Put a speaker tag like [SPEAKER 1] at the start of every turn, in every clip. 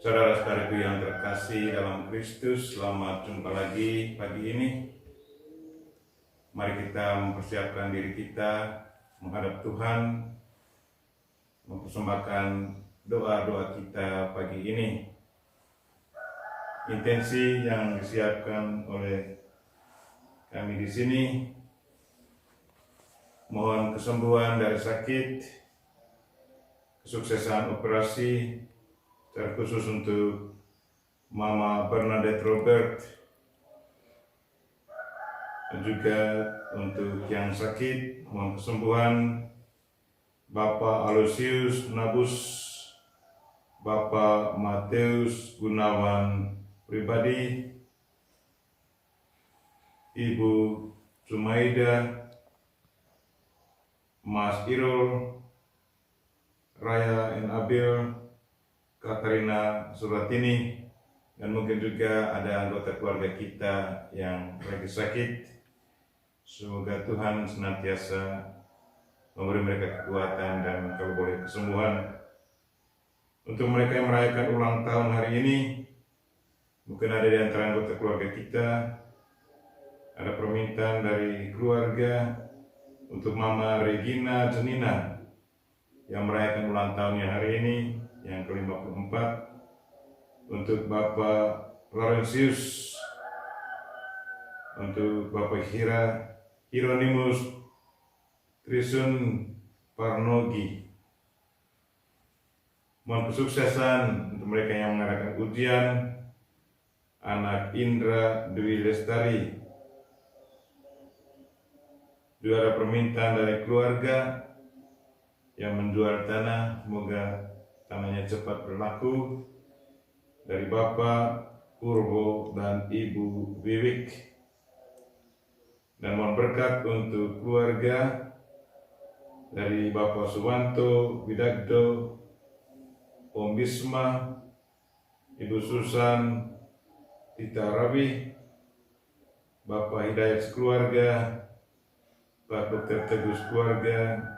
[SPEAKER 1] Saudara-saudaraku yang terkasih dalam Kristus, selamat jumpa lagi pagi ini. Mari kita mempersiapkan diri kita menghadap Tuhan, mempersembahkan doa-doa kita pagi ini. Intensi yang disiapkan oleh kami di sini, mohon kesembuhan dari sakit, kesuksesan operasi, terkhusus untuk Mama Bernadette Robert, dan juga untuk yang sakit, mohon kesembuhan Bapak Aloysius Nabus, Bapak Mateus Gunawan Pribadi, Ibu Sumaida, Mas Irul, Raya and Abil, Katarina Suratini, dan mungkin juga ada anggota keluarga kita yang lagi sakit. Semoga Tuhan senantiasa memberi mereka kekuatan dan kalau boleh kesembuhan. Untuk mereka yang merayakan ulang tahun hari ini, mungkin ada di antara anggota keluarga kita, ada permintaan dari keluarga untuk Mama Regina Jenina yang merayakan ulang tahunnya hari ini, yang ke-54, untuk Bapak Laurentius, untuk Bapak Hieronymus Trisun Parnogi. Mohon kesuksesan untuk mereka yang mengadakan ujian, anak Indra Dwi Lestari. Juga ada permintaan dari keluarga yang menjual tanah, semoga tanahnya cepat berlaku, dari Bapak Purbo dan Ibu Wiwik. Dan mohon berkat untuk keluarga dari Bapak Suwanto Widagdo, Om Bisma, Ibu Susan Tita Rabi, Bapak Hidayat keluarga, Pak Dr. Tegus keluarga,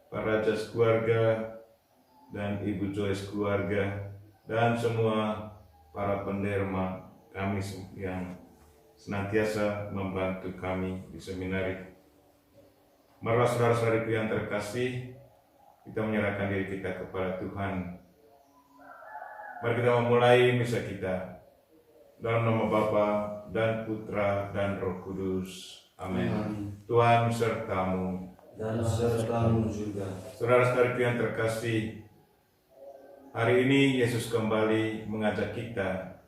[SPEAKER 1] Pak Rajas keluarga, dan Ibu Joyce keluarga, dan semua para penderma kami yang senantiasa membantu kami di seminari. Marilah saudara-saudariku yang terkasih, kita menyerahkan diri kita kepada Tuhan. Mari kita memulai misa kita dalam nama Bapa dan Putra dan Roh Kudus. Amin. Tuhan sertamu
[SPEAKER 2] dan sertamu juga.
[SPEAKER 1] Saudara-saudariku yang terkasih, hari ini Yesus kembali mengajak kita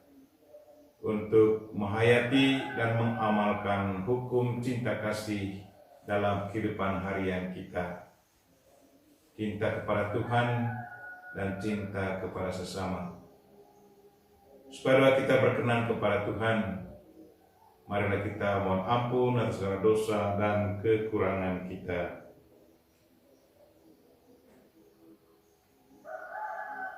[SPEAKER 1] untuk menghayati dan mengamalkan hukum cinta kasih dalam kehidupan harian kita. Cinta kepada Tuhan dan cinta kepada sesama. Supaya kita berkenan kepada Tuhan, marilah kita mohon ampun atas segala dosa dan kekurangan kita.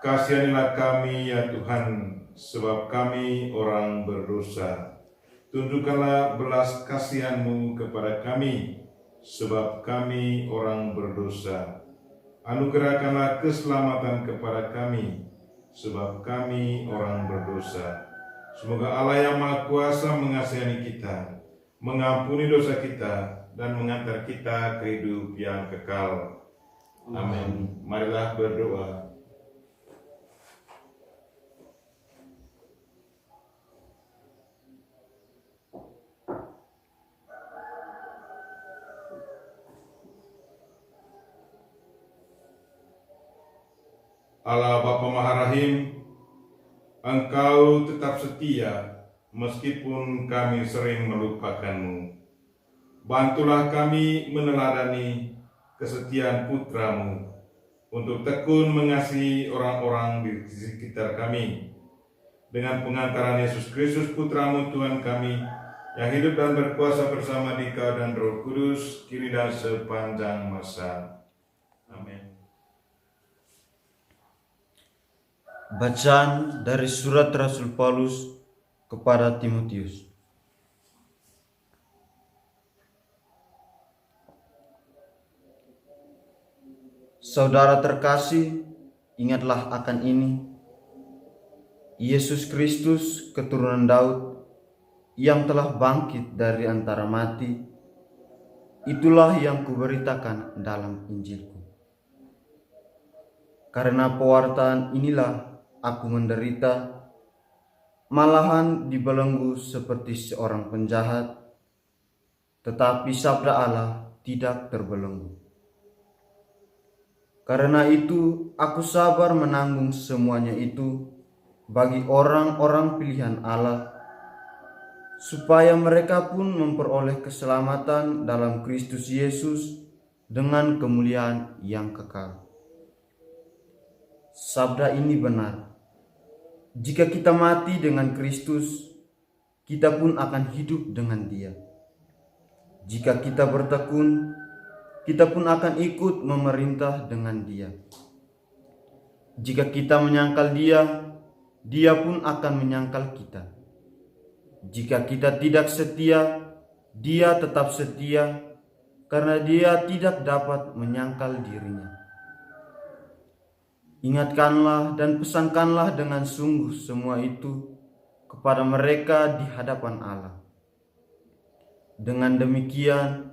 [SPEAKER 1] Kasihanilah kami ya Tuhan, sebab kami orang berdosa. Tunjukkanlah belas kasihan-Mu kepada kami, sebab kami orang berdosa. Anugerahkanlah keselamatan kepada kami, sebab kami orang berdosa. Semoga Allah yang Maha Kuasa mengasihani kita, mengampuni dosa kita, dan mengantar kita ke hidup yang kekal. Amin. Marilah berdoa. Allah Bapa Maha Rahim, Engkau tetap setia meskipun kami sering melupakan-Mu. Bantulah kami meneladani kesetiaan Putra-Mu untuk tekun mengasihi orang-orang di sekitar kami. Dengan pengantaran Yesus Kristus Putra-Mu Tuhan kami, yang hidup dan berkuasa bersama Dikau dan Roh Kudus, kini dan sepanjang masa. Amin.
[SPEAKER 2] Bacaan dari surat Rasul Paulus kepada Timotius. Saudara terkasih, ingatlah akan ini. Yesus Kristus, keturunan Daud, yang telah bangkit dari antara mati, itulah yang kuberitakan dalam Injilku. Karena pewartaan inilah aku menderita, malahan dibelenggu seperti seorang penjahat, tetapi sabda Allah tidak terbelenggu. Karena itu aku sabar menanggung semuanya itu bagi orang-orang pilihan Allah, supaya mereka pun memperoleh keselamatan dalam Kristus Yesus dengan kemuliaan yang kekal. Sabda ini benar. Jika kita mati dengan Kristus, kita pun akan hidup dengan Dia. Jika kita bertekun, kita pun akan ikut memerintah dengan Dia. Jika kita menyangkal Dia, Dia pun akan menyangkal kita. Jika kita tidak setia, Dia tetap setia, karena Dia tidak dapat menyangkal dirinya. Ingatkanlah dan pesankanlah dengan sungguh semua itu kepada mereka di hadapan Allah. Dengan demikian,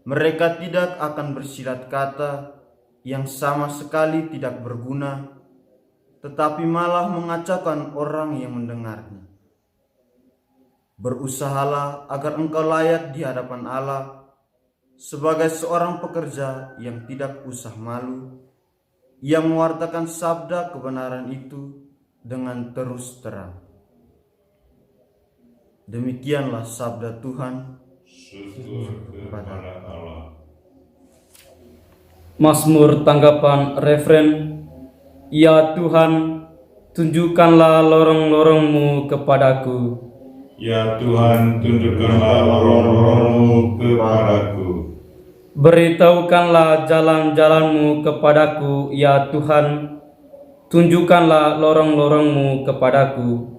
[SPEAKER 2] mereka tidak akan bersilat kata yang sama sekali tidak berguna, tetapi malah mengacaukan orang yang mendengarnya. Berusahalah agar engkau layak di hadapan Allah sebagai seorang pekerja yang tidak usah malu, yang mewartakan sabda kebenaran itu dengan terus terang. Demikianlah sabda Tuhan.
[SPEAKER 1] Syukur kepada Allah.
[SPEAKER 3] Mazmur tanggapan refren. Ya Tuhan, tunjukkanlah lorong-lorong-Mu kepadaku.
[SPEAKER 1] Ya Tuhan, tunjukkanlah lorong-lorong-Mu kepadaku.
[SPEAKER 3] Beritahukanlah jalan-jalan-Mu kepadaku, ya Tuhan. Tunjukkanlah lorong-lorong-Mu kepadaku.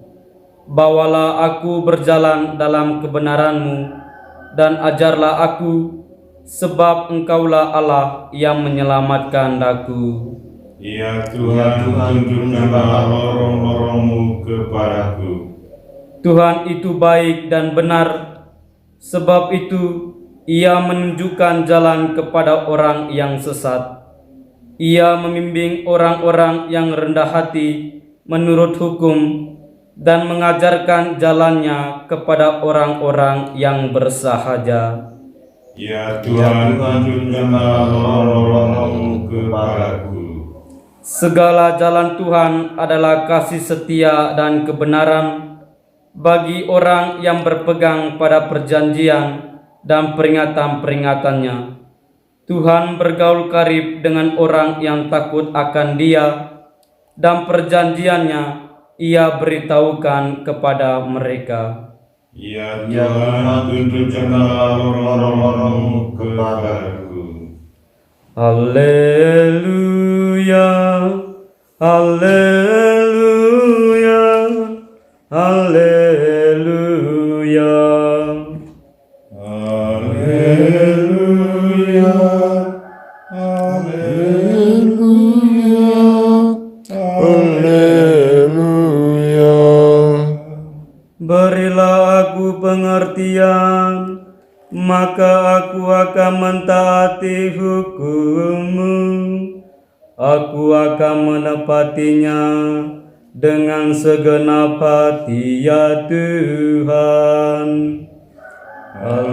[SPEAKER 3] Bawalah aku berjalan dalam kebenaran-Mu, dan ajarlah aku, sebab Engkaulah Allah yang menyelamatkan daku.
[SPEAKER 1] Ya Tuhan, tunjukkanlah lorong-lorong-Mu kepadaku.
[SPEAKER 3] Tuhan itu baik dan benar, sebab itu Ia menunjukkan jalan kepada orang yang sesat. Ia membimbing orang-orang yang rendah hati menurut hukum, dan mengajarkan jalannya kepada orang-orang yang bersahaja.
[SPEAKER 1] Ya Tuhan, tunjukkanlah lorong-lorong-Mu kepadaku.
[SPEAKER 3] Segala jalan Tuhan adalah kasih setia dan kebenaran bagi orang yang berpegang pada perjanjian dan peringatan-peringatannya. Tuhan bergaul karib dengan orang yang takut akan Dia, dan perjanjiannya Ia beritahukan kepada mereka.
[SPEAKER 1] Ya Tuhan, tunjukkanlah lorong-lorong-Mu kepadaku.
[SPEAKER 3] Haleluya, haleluya, haleluya.
[SPEAKER 1] Haleluya, haleluya,
[SPEAKER 3] Berilah aku pengertian, maka aku akan mentaati hukum-Mu. Aku akan menepatinya dengan segenap hati, ya Tuhan. Haleluya,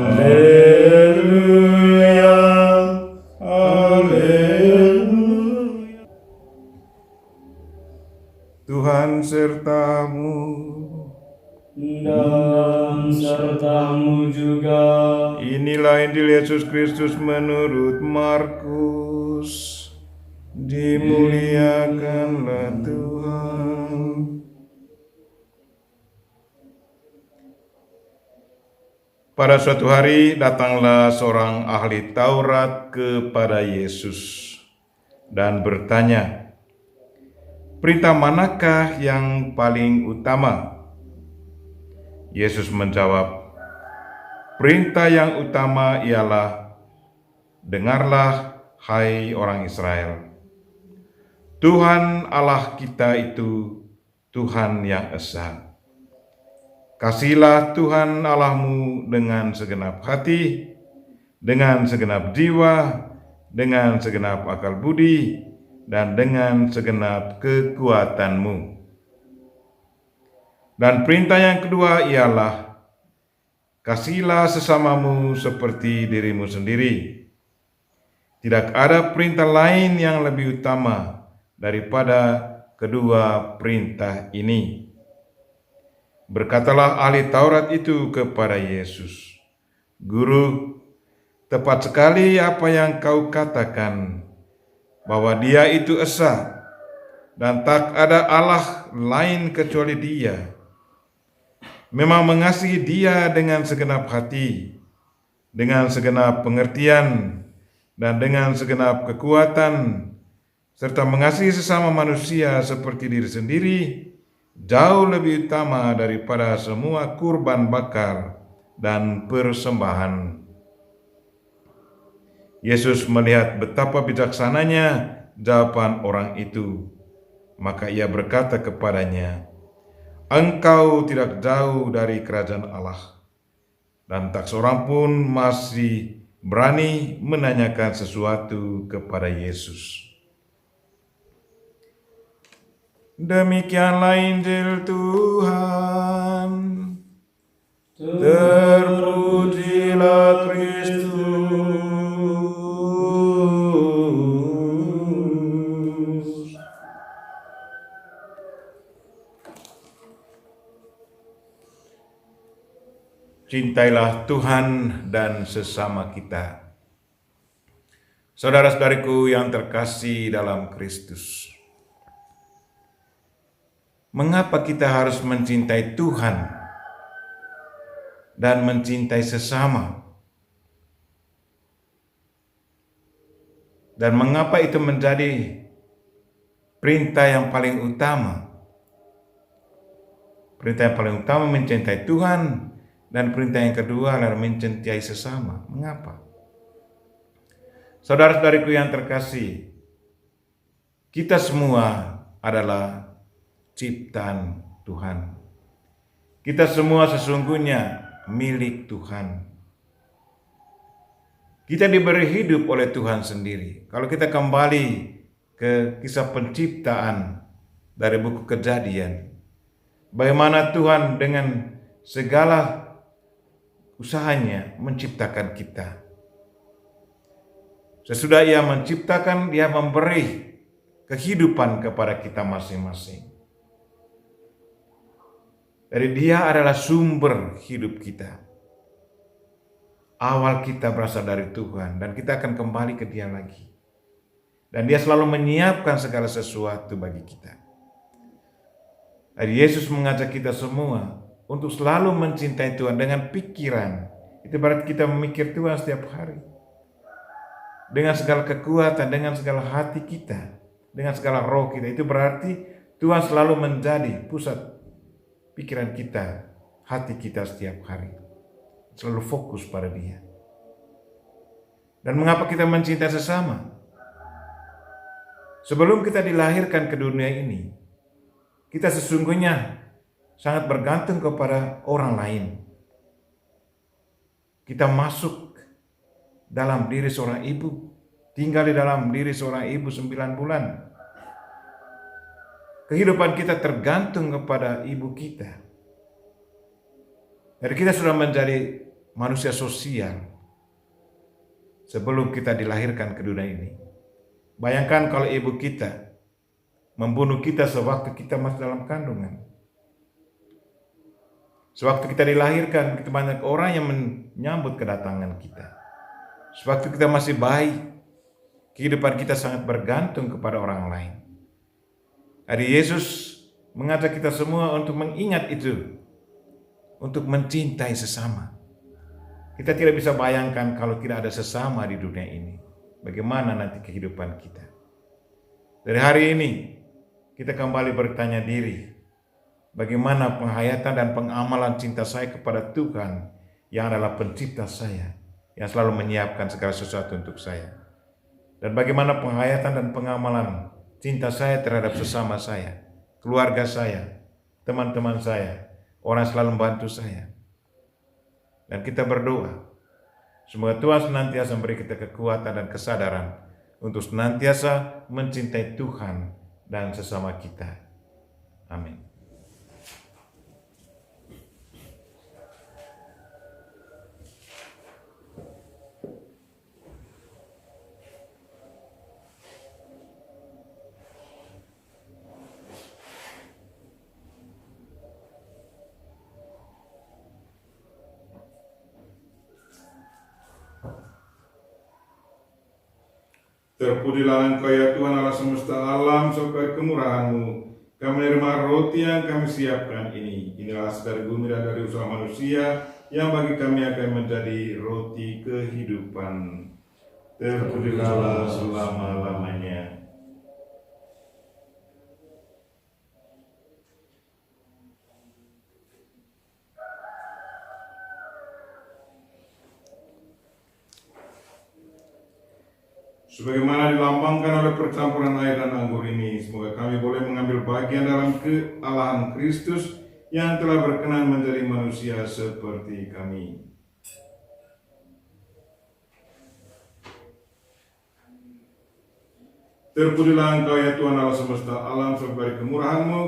[SPEAKER 3] haleluya.
[SPEAKER 1] Tuhan sertamu.
[SPEAKER 3] Dan serta-Mu juga.
[SPEAKER 1] Inilah Injil Yesus Kristus menurut Markus. Dimuliakanlah Tuhan. Pada suatu hari datanglah seorang ahli Taurat kepada Yesus dan bertanya, "Perintah manakah yang paling utama?" Yesus menjawab, "Perintah yang utama ialah, dengarlah, hai orang Israel. Tuhan Allah kita itu Tuhan yang esa. Kasihilah Tuhan Allahmu dengan segenap hati, dengan segenap jiwa, dengan segenap akal budi, dan dengan segenap kekuatanmu. Dan perintah yang kedua ialah, kasihilah sesamamu seperti dirimu sendiri. Tidak ada perintah lain yang lebih utama daripada kedua perintah ini. Berkatalah ahli Taurat itu kepada Yesus, "Guru, tepat sekali apa yang kau katakan, bahwa Dia itu esa, dan tak ada Allah lain kecuali Dia. Memang mengasihi Dia dengan segenap hati, dengan segenap pengertian, dan dengan segenap kekuatan, serta mengasihi sesama manusia seperti diri sendiri, jauh lebih utama daripada semua kurban bakar dan persembahan." Yesus melihat betapa bijaksananya jawaban orang itu, maka Ia berkata kepadanya, "Engkau tidak jauh dari kerajaan Allah." Dan tak seorang pun masih berani menanyakan sesuatu kepada Yesus. Demikianlah Injil Tuhan. Terpujilah Kristus. Cintailah Tuhan dan sesama kita. Saudara-saudariku yang terkasih dalam Kristus, mengapa kita harus mencintai Tuhan dan mencintai sesama? Dan mengapa itu menjadi perintah yang paling utama? Perintah yang paling utama mencintai Tuhan, dan perintah yang kedua adalah mencintai sesama. Mengapa? Saudara-saudariku yang terkasih, kita semua adalah ciptaan Tuhan. Kita semua sesungguhnya milik Tuhan. Kita diberi hidup oleh Tuhan sendiri. Kalau kita kembali ke kisah penciptaan dari buku Kejadian, bagaimana Tuhan dengan segala usahanya menciptakan kita. Sesudah Ia menciptakan, Dia memberi kehidupan kepada kita masing-masing. Jadi Dia adalah sumber hidup kita. Awal kita berasal dari Tuhan, dan kita akan kembali ke Dia lagi. Dan Dia selalu menyiapkan segala sesuatu bagi kita. Jadi Yesus mengajak kita semua untuk selalu mencintai Tuhan dengan pikiran. Itu berarti kita memikir Tuhan setiap hari. Dengan segala kekuatan, dengan segala hati kita, dengan segala roh kita. Itu berarti Tuhan selalu menjadi pusat pikiran kita, hati kita setiap hari. Selalu fokus pada Dia. Dan mengapa kita mencintai sesama? Sebelum kita dilahirkan ke dunia ini, kita sesungguhnya sangat bergantung kepada orang lain. Kita masuk dalam diri seorang ibu, tinggal di dalam diri seorang ibu 9 bulan. Kehidupan kita tergantung kepada ibu kita. Jadi kita sudah menjadi manusia sosial sebelum kita dilahirkan ke dunia ini. Bayangkan kalau ibu kita membunuh kita sewaktu kita masih dalam kandungan. Sewaktu kita dilahirkan, begitu banyak orang yang menyambut kedatangan kita. Sewaktu kita masih bayi, kehidupan kita sangat bergantung kepada orang lain. Hari Yesus mengajak kita semua untuk mengingat itu, untuk mencintai sesama. Kita tidak bisa bayangkan kalau tidak ada sesama di dunia ini, bagaimana nanti kehidupan kita. Dari hari ini, kita kembali bertanya diri, bagaimana penghayatan dan pengamalan cinta saya kepada Tuhan yang adalah pencipta saya, yang selalu menyiapkan segala sesuatu untuk saya. Dan bagaimana penghayatan dan pengamalan cinta saya terhadap sesama saya, keluarga saya, teman-teman saya, orang yang selalu membantu saya. Dan kita berdoa, semoga Tuhan senantiasa memberi kita kekuatan dan kesadaran untuk senantiasa mencintai Tuhan dan sesama kita. Amin. Terpujilah Engkau ya Tuhan Allah semesta alam, sebab kemurahan-Mu kami menerima roti yang kami siapkan ini. Inilah dari bumi dan dari usaha manusia, yang bagi kami akan menjadi roti kehidupan. Terpujilah selama-lamanya. Sebagaimana dilambangkan oleh percampuran air dan anggur ini, semoga kami boleh mengambil bagian dalam kealahan Kristus yang telah berkenan menjadi manusia seperti kami. Terpujilah Engkau ya Tuhan Allah semesta alam, sebab dari kemurahan-Mu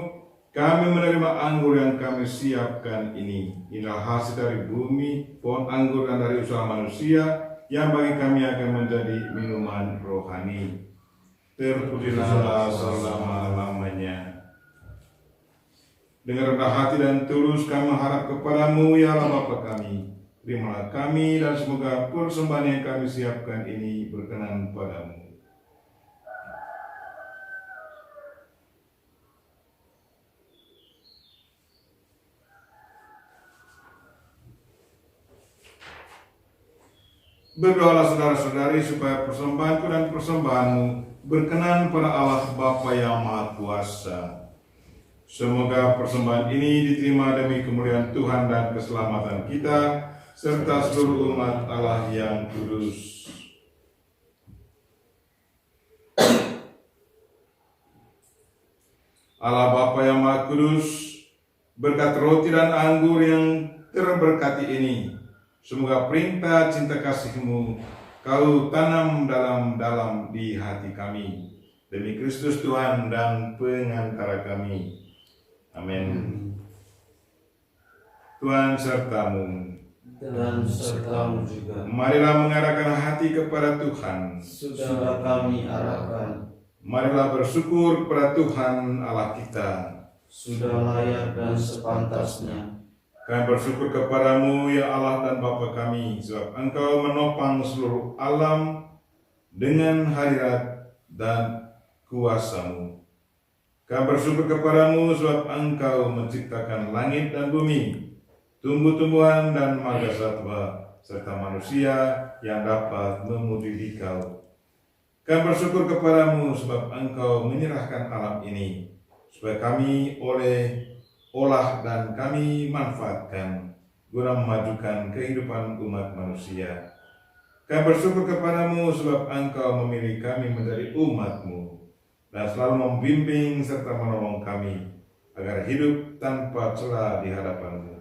[SPEAKER 1] kami menerima anggur yang kami siapkan ini. Inilah hasil dari bumi, pohon anggur dan dari usaha manusia, yang bagi kami akan menjadi minuman rohani. Terpujilah selama-lamanya. Dengan rendah hati dan tulus kami mengharap kepadamu ya Allah Bapa kami. Terimalah kami dan semoga persembahan yang kami siapkan ini berkenan padamu. Berdoalah saudara-saudari supaya persembahanku dan persembahanmu berkenan pada Allah Bapa yang Maha Kuasa. Semoga persembahan ini diterima demi kemuliaan Tuhan dan keselamatan kita, serta seluruh umat Allah yang kudus. Allah Bapa yang Maha Kudus, berkat roti dan anggur yang terberkati ini, semoga perintah cinta kasih-Mu Kau tanam dalam di hati kami, demi Kristus Tuhan dan pengantara kami. Amin. Tuhan sertamu.
[SPEAKER 2] Dan sertamu juga.
[SPEAKER 1] Marilah mengarahkan hati kepada Tuhan.
[SPEAKER 2] Sudah kami arahkan.
[SPEAKER 1] Marilah bersyukur kepada Tuhan Allah kita.
[SPEAKER 2] Sudah layak dan sepantasnya.
[SPEAKER 1] Kami bersyukur kepadamu ya Allah dan Bapa kami, sebab Engkau menopang seluruh alam dengan hadirat dan kuasa-Mu. Kami bersyukur kepadamu sebab Engkau menciptakan langit dan bumi, tumbuh-tumbuhan dan marga satwa, serta manusia yang dapat memuji Dikau. Kami bersyukur kepadamu sebab Engkau menyerahkan alam ini, supaya kami olah dan kami manfaatkan guna memajukan kehidupan umat manusia. Kami bersyukur kepadamu sebab Engkau memilih kami menjadi umat-Mu dan selalu membimbing serta menolong kami agar hidup tanpa celah di hadapan-Mu.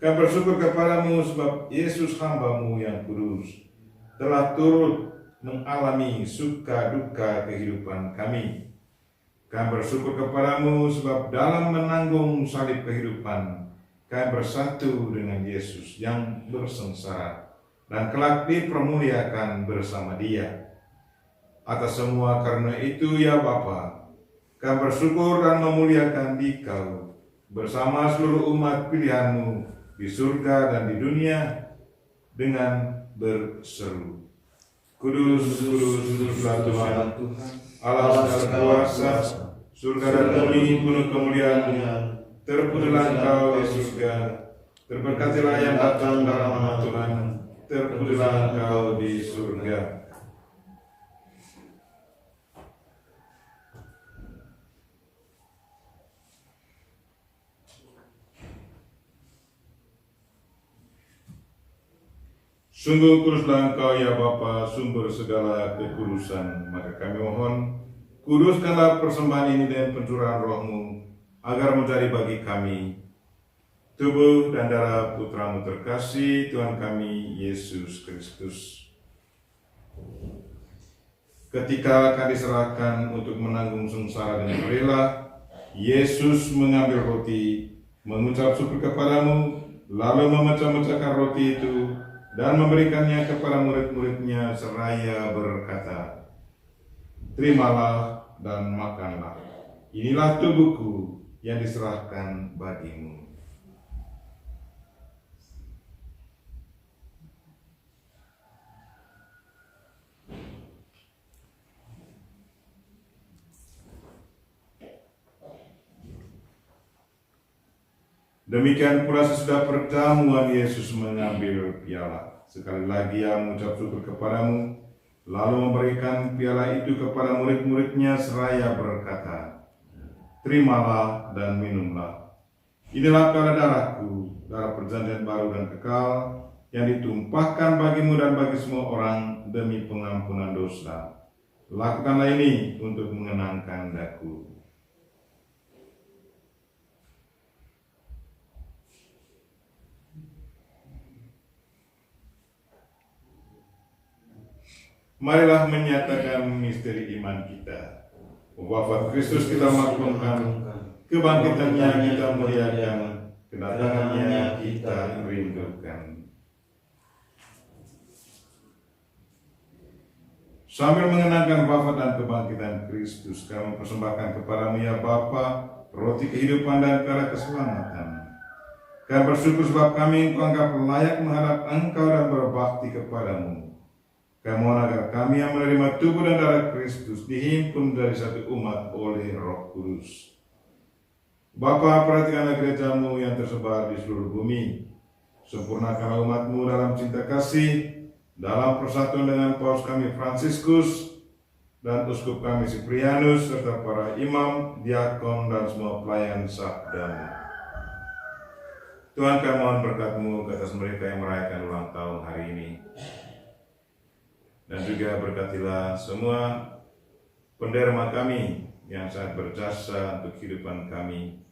[SPEAKER 1] Kami bersyukur kepadamu sebab Yesus hamba-Mu yang kudus telah turut mengalami suka duka kehidupan kami. Kami bersyukur kepadamu sebab dalam menanggung salib kehidupan, kami bersatu dengan Yesus yang bersengsara dan kelak dipermuliakan bersama Dia. Atas semua karena itu ya Bapa, kami bersyukur dan memuliakan Dikau bersama seluruh umat pilihan-Mu di surga dan di dunia dengan berseru, Kudus, kudus, kuduslah Tuhan, Allah segala kuasa, surga dan bumi penuh kemuliaan-Mu. Terpujilah Engkau di surga, terberkatilah yang datang dalam nama Tuhan, terpujilah Engkau di surga. Sungguh kuduslah Engkau ya Bapa, sumber segala kekudusan. Maka kami mohon, kuduskanlah persembahan ini dengan pencurahan Roh-Mu, agar menjadi bagi kami tubuh dan darah Putra-Mu terkasih, Tuhan kami Yesus Kristus. Ketika akan diserahkan untuk menanggung sengsara dengan rela, Yesus mengambil roti, mengucap syukur kepadamu, lalu memecah-mecahkan roti itu dan memberikannya kepada murid-muridnya seraya berkata, "Terimalah dan makanlah. Inilah tubuhku yang diserahkan bagimu." Demikian pula sesudah perjamuan Yesus mengambil piala. Sekali lagi ia mengucap syukur kepadamu, lalu memberikan piala itu kepada murid-muridnya seraya berkata, "Terimalah dan minumlah. Inilah piala darahku, darah perjanjian baru dan kekal, yang ditumpahkan bagimu dan bagi semua orang demi pengampunan dosa. Lakukanlah ini untuk mengenangkan daku." Marilah menyatakan misteri iman kita. Wafat Kristus kita maklumkan, kebangkitannya kita muliakan, kedatangannya kita rindukan. Sambil mengenangkan wafat dan kebangkitan Kristus, kami persembahkan kepadamu ya Bapa, roti kehidupan dan piala keselamatan. Kami bersyukur sebab kami Engkau anggap layak menghadap Engkau dan berbakti kepadamu. Kami mohon agar kami yang menerima tubuh dan darah Kristus dihimpun dari satu umat oleh Roh Kudus. Bapa, perhatikanlah gereja-Mu yang tersebar di seluruh bumi. Sempurnakanlah umat-Mu dalam cinta kasih, dalam persatuan dengan Paus kami Fransiskus dan Uskup kami Siprianus, serta para imam, diakon, dan semua pelayan sabda-Mu. Tuhan, kami mohon berkat-Mu ke atas mereka yang merayakan ulang tahun hari ini. Dan juga berkatilah semua penderma kami yang sangat berjasa untuk kehidupan kami.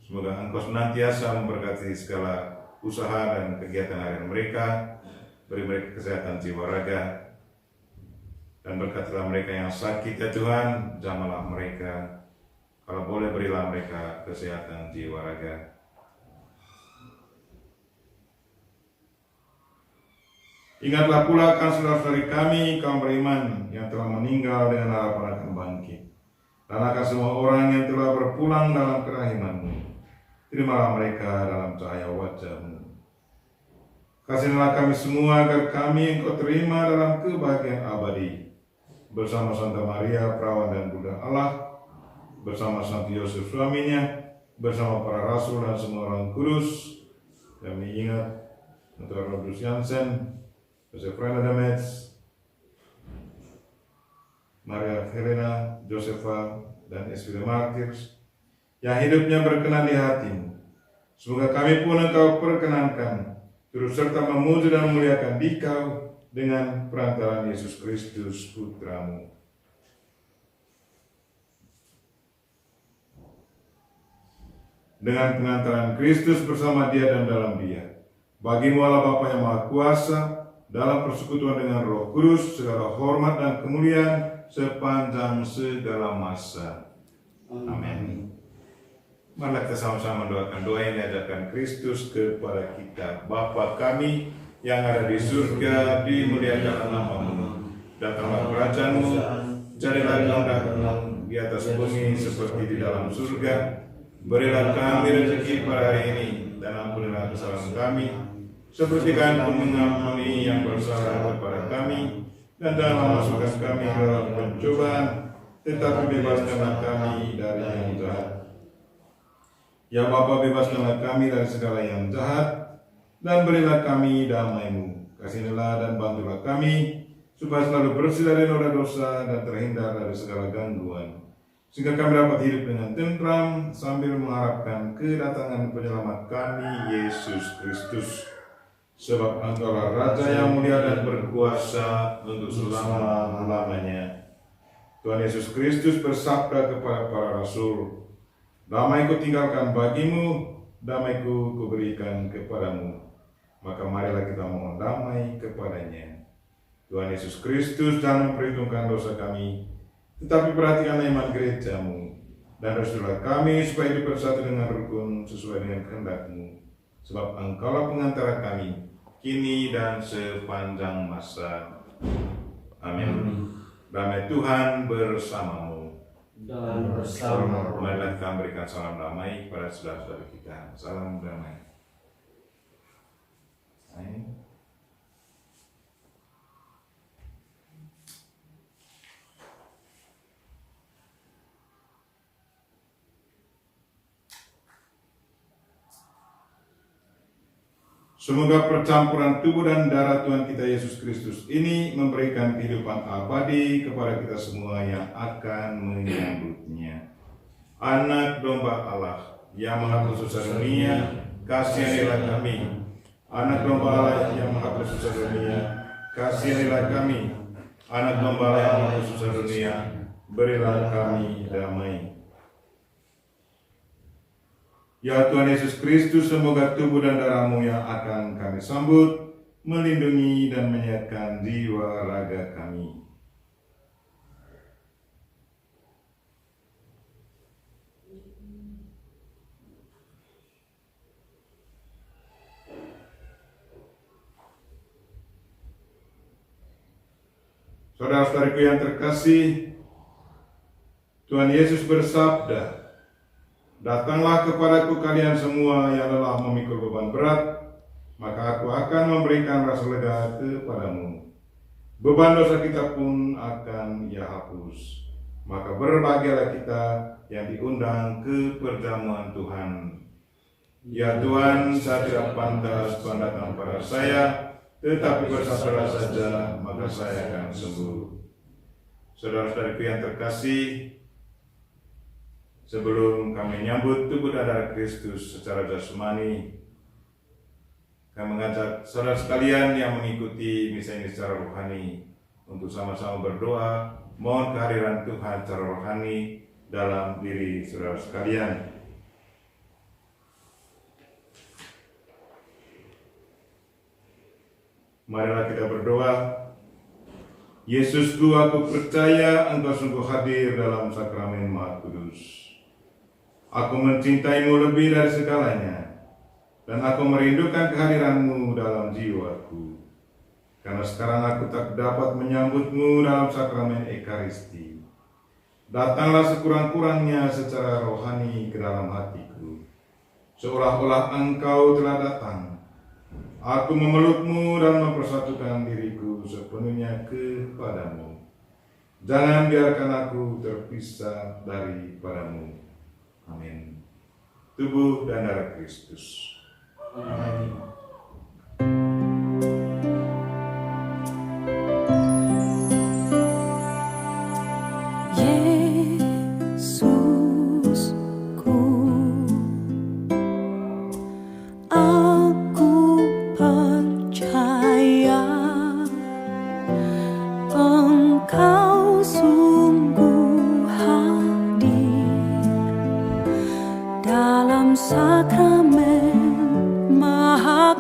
[SPEAKER 1] Semoga Engkau senantiasa memberkati segala usaha dan kegiatan harian mereka, beri mereka kesehatan jiwa raga, dan berkatilah mereka yang sakit ya Tuhan, jamahlah mereka, kalau boleh berilah mereka kesehatan jiwa raga. Ingatlah pula akan saudara-saudari kami, kaum beriman yang telah meninggal dengan harapan akan bangkit, dan akan semua orang yang telah berpulang dalam kerahiman-Mu. Terimalah mereka dalam cahaya wajah-Mu. Kasihilah kami semua agar kami Engkau terima dalam kebahagiaan abadi, bersama Santa Maria, Perawan dan Bunda Allah, bersama Santo Yosef suaminya, bersama para rasul dan semua orang kudus. Kami ingat Antara Robert Jansen, Joseph Rana Damets, Maria Helena, Josefa, dan Esvida Martyrs, yang hidupnya berkenan di hati-Mu. Semoga kami pun Engkau perkenankan, turut serta memuji dan memuliakan Dikau dengan perantaraan Yesus Kristus, Putra-Mu. Dengan pengantaran Kristus bersama Dia dan dalam Dia, bagi-Mu Allah Bapa yang Maha Kuasa, dalam persekutuan dengan Roh Kudus, segala hormat dan kemuliaan sepanjang segala masa. Amin. Marilah kita sama-sama mendoakan doa yang diajarkan Kristus kepada kita. Bapa kami yang ada di surga, dimuliakanlah nama-Mu. Datanglah kerajaan-Mu, jadilah kehendak-Mu di atas bumi seperti di dalam surga. Berilah kami rezeki pada hari ini, dan ampunilah kesalahan kami, seperti kami pun mengampuni yang bersalah kepada kami, dan janganlah masukkan kami ke dalam pencobaan, tetapi bebaskanlah kami dari yang jahat. Ya Bapa, bebaskanlah kami dari segala yang jahat, dan berilah kami damai-Mu. Kasihilah dan bantulah kami, supaya selalu bersih dari noda dosa dan terhindar dari segala gangguan, sehingga kami dapat hidup dengan tentram sambil mengharapkan kedatangan penyelamat kami, Yesus Kristus. Sebab Engkaulah Raja yang mulia dan berkuasa untuk selama-lamanya. Tuhan Yesus Kristus bersabda kepada para rasul, "Damai ku tinggalkan bagimu, damai ku berikan kepadamu." Maka marilah kita mohon damai kepadanya. Tuhan Yesus Kristus jangan memperhitungkan dosa kami, tetapi perhatikanlah iman gerejamu, dan restulah kami supaya hidup bersatu dengan rukun sesuai dengan kehendak-Mu. Sebab Engkaulah pengantara kami, kini dan sepanjang masa. Amin. Damai Tuhan bersamamu.
[SPEAKER 3] Dan bersama
[SPEAKER 1] Marilah kita berikan salam damai pada saudara-saudara kita. Salam damai. Amin. Semoga percampuran tubuh dan darah Tuhan kita Yesus Kristus ini memberikan kehidupan abadi kepada kita semua yang akan menyambutnya. Anak domba Allah yang menghapus dosa dunia, kasihanilah kami. Anak domba Allah yang menghapus dosa dunia, kasihanilah kami. Anak domba Allah yang menghapus dosa dunia, berilah kami damai. Ya Tuhan Yesus Kristus, semoga tubuh dan darah-Mu yang akan kami sambut melindungi dan menyehatkan jiwa raga kami. Saudara-saudariku yang terkasih, Tuhan Yesus bersabda, "Datanglah kepadaku kalian semua yang lelah memikul beban berat, maka aku akan memberikan rasa lega kepadamu. Beban dosa kita pun akan Ia hapus. Maka berbahagialah kita yang diundang ke perjamuan Tuhan. Ya Tuhan, saya tidak pantas Tuhan datang pada saya, tetapi bersabdalah saja, maka saya akan sembuh." Saudara-saudariku yang terkasih, sebelum kami menyambut tubuh dan darah Kristus secara jasmani, kami mengajak saudara sekalian yang mengikuti misa ini secara rohani untuk sama-sama berdoa, mohon kehadiran Tuhan secara rohani dalam diri saudara sekalian. Marilah kita berdoa. Yesusku, aku percaya Engkau sungguh hadir dalam sakramen Maha Kudus. Aku mencintaimu lebih dari segalanya, dan aku merindukan kehadiranmu dalam jiwaku. Karena sekarang aku tak dapat menyambutmu dalam sakramen Ekaristi. Datanglah sekurang-kurangnya secara rohani ke dalam hatiku, seolah-olah Engkau telah datang. Aku memelukmu dan mempersatukan diriku sepenuhnya kepadamu. Jangan biarkan aku terpisah daripadamu. Amin. Tubuh dan darah Kristus.
[SPEAKER 3] Amin.
[SPEAKER 4] Yesusku, aku percaya Engkau sungguh hadir dalam sakramen Maha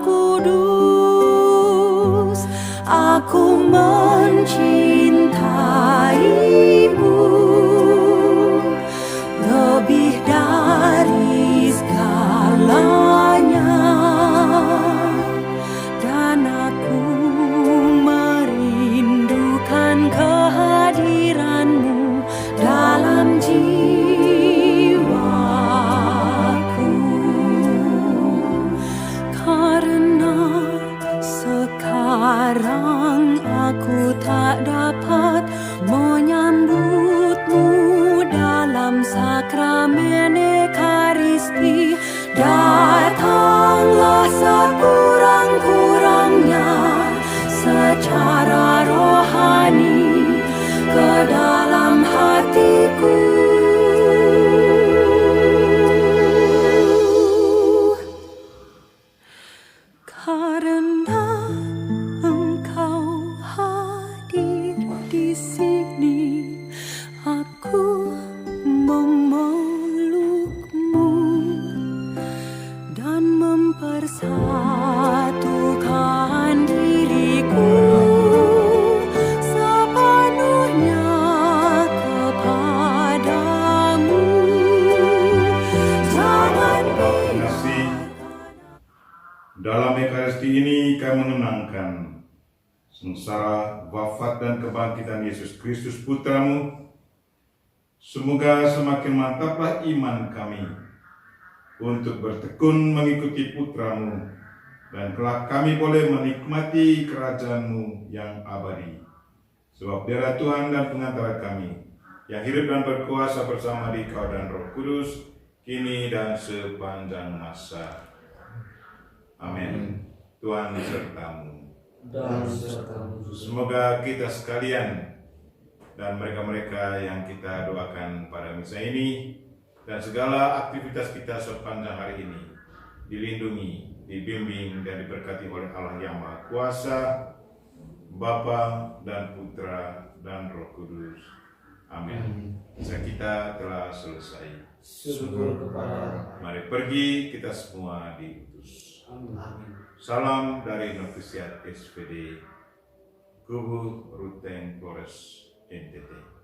[SPEAKER 1] kami mengenangkan sengsara, wafat dan kebangkitan Yesus Kristus Putramu. Semoga semakin mantaplah iman kami untuk bertekun mengikuti Putramu, dan kelak kami boleh menikmati kerajaan-Mu yang abadi. Sebab Dia Tuhan dan pengantara kami, yang hidup dan berkuasa bersama Dikau dan Roh Kudus, kini dan sepanjang masa. Amin. Tuhan sertamu.
[SPEAKER 3] Dan sertamu juga.
[SPEAKER 1] Semoga kita sekalian dan mereka-mereka yang kita doakan pada misa ini dan segala aktivitas kita sepanjang hari ini dilindungi, dibimbing dan diberkati oleh Allah yang Maha Kuasa, Bapa dan Putra dan Roh Kudus. Amin. Misa kita telah selesai.
[SPEAKER 3] Syukur kepada
[SPEAKER 1] Mari pergi kita semua diutus.
[SPEAKER 3] Amin.
[SPEAKER 1] Salam dari Novisiat SPD Kubu Ruteng Flores NTT.